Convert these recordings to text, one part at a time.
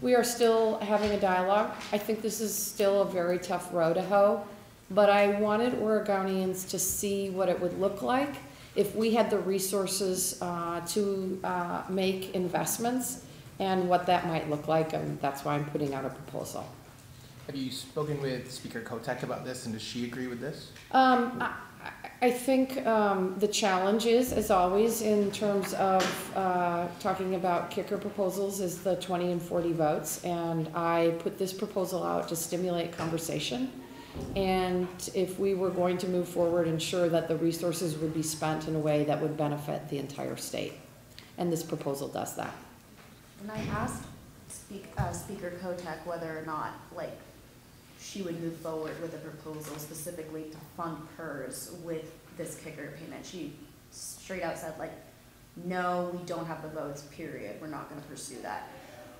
We are still having a dialogue. I think this is still a very tough row to hoe, but I wanted Oregonians to see what it would look like if we had the resources to make investments and what that might look like, and that's why I'm putting out a proposal. Have you spoken with Speaker Kotek about this, and does she agree with this? I think the challenge is, as always, in terms of talking about kicker proposals, is the 20 and 40 votes. And I put this proposal out to stimulate conversation. And if we were going to move forward, ensure that the resources would be spent in a way that would benefit the entire state. And this proposal does that. And I asked Speaker Kotek whether or not, like, she would move forward with a proposal specifically to fund PERS with this kicker payment. She straight out said, like, no, we don't have the votes, period. We're not going to pursue that.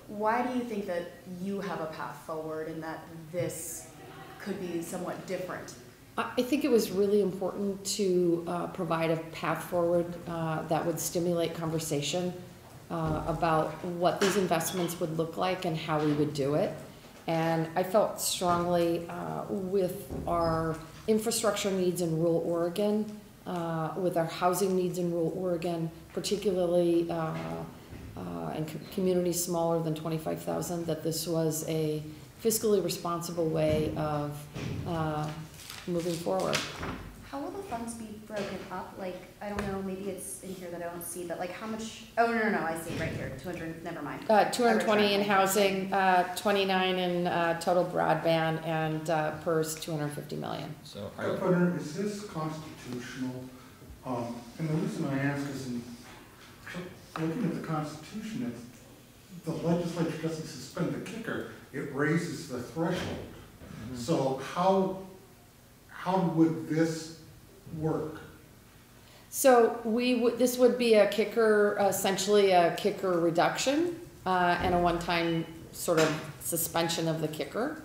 Why do you think that you have a path forward and that this could be somewhat different? I think it was really important to provide a path forward that would stimulate conversation about what these investments would look like and how we would do it. And I felt strongly with our infrastructure needs in rural Oregon, with our housing needs in rural Oregon, particularly in communities smaller than 25,000, that this was a fiscally responsible way of moving forward. How will the funds be broken up? Like, I don't know, maybe it's in here that I don't see, but like how much, oh, no, I see right here, 200, never mind. 220 in housing, 29 in total broadband, and PERS 250 million. So, Governor, is this constitutional? And the reason I ask is, in looking at the Constitution, the legislature doesn't suspend the kicker; it raises the threshold. Mm-hmm. So how would this work? So this would be a kicker, essentially a kicker reduction and a one-time sort of suspension of the kicker.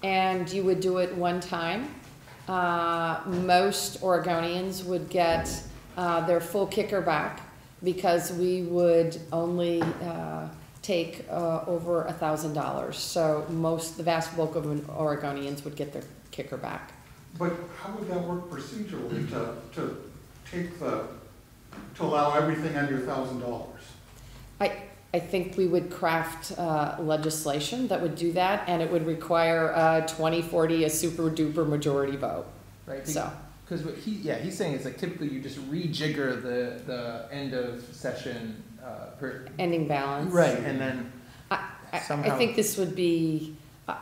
And you would do it one time. Most Oregonians would get their full kicker back because we would only take over $1,000. So the vast bulk of Oregonians would get their kicker back. But how would that work procedurally to take to allow everything under $1,000? I think we would craft legislation that would do that, and it would require a 2040 a super duper majority vote. Right. So because he's saying it's like typically you just rejigger the end of session ending balance. Right, and then I think this would be.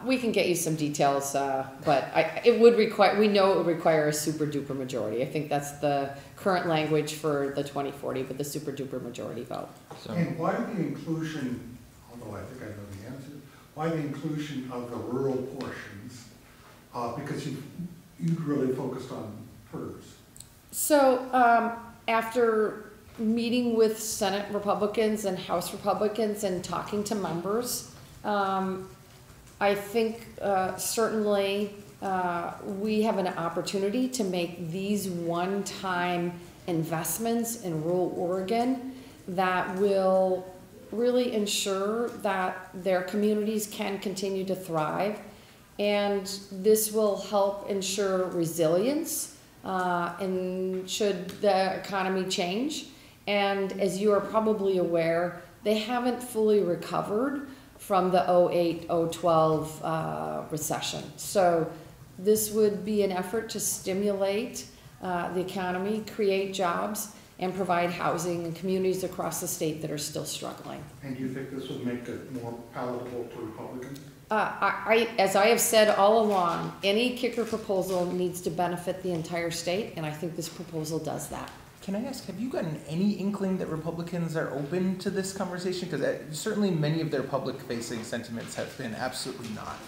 We can get you some details, but it would require. We know it would require a super duper majority. I think that's the current language for the 2040, but the super duper majority vote. so And why the inclusion? Although I think I know the answer. Why the inclusion of the rural portions? Because you really focused on PERS. So after meeting with Senate Republicans and House Republicans and talking to members. I think certainly we have an opportunity to make these one-time investments in rural Oregon that will really ensure that their communities can continue to thrive. And this will help ensure resilience and should the economy change. And as you are probably aware, they haven't fully recovered from the 2008-2012 recession. So this would be an effort to stimulate the economy, create jobs, and provide housing in communities across the state that are still struggling. And do you think this would make it more palatable to Republicans? As I have said all along, any kicker proposal needs to benefit the entire state, and I think this proposal does that. Can I ask, have you gotten any inkling that Republicans are open to this conversation? Because certainly many of their public-facing sentiments have been absolutely not.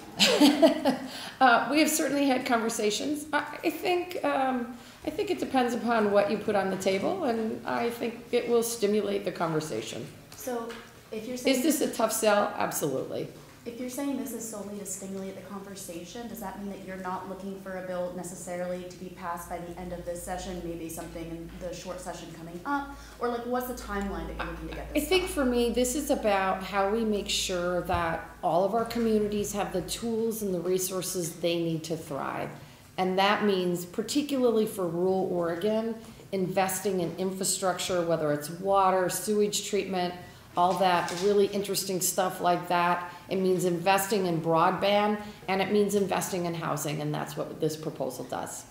We have certainly had conversations. I think it depends upon what you put on the table, and I think it will stimulate the conversation. So if you're saying... Is this a tough sell? Absolutely. If you're saying this is solely to stimulate the conversation, does that mean that you're not looking for a bill necessarily to be passed by the end of this session, maybe something in the short session coming up? Or like, what's the timeline that you're looking to get I this think done? for me, this is about how we make sure that all of our communities have the tools and the resources they need to thrive. And that means, particularly for rural Oregon, investing in infrastructure, whether it's water, sewage treatment, all that really interesting stuff like that. It means investing in broadband, and it means investing in housing, and that's what this proposal does.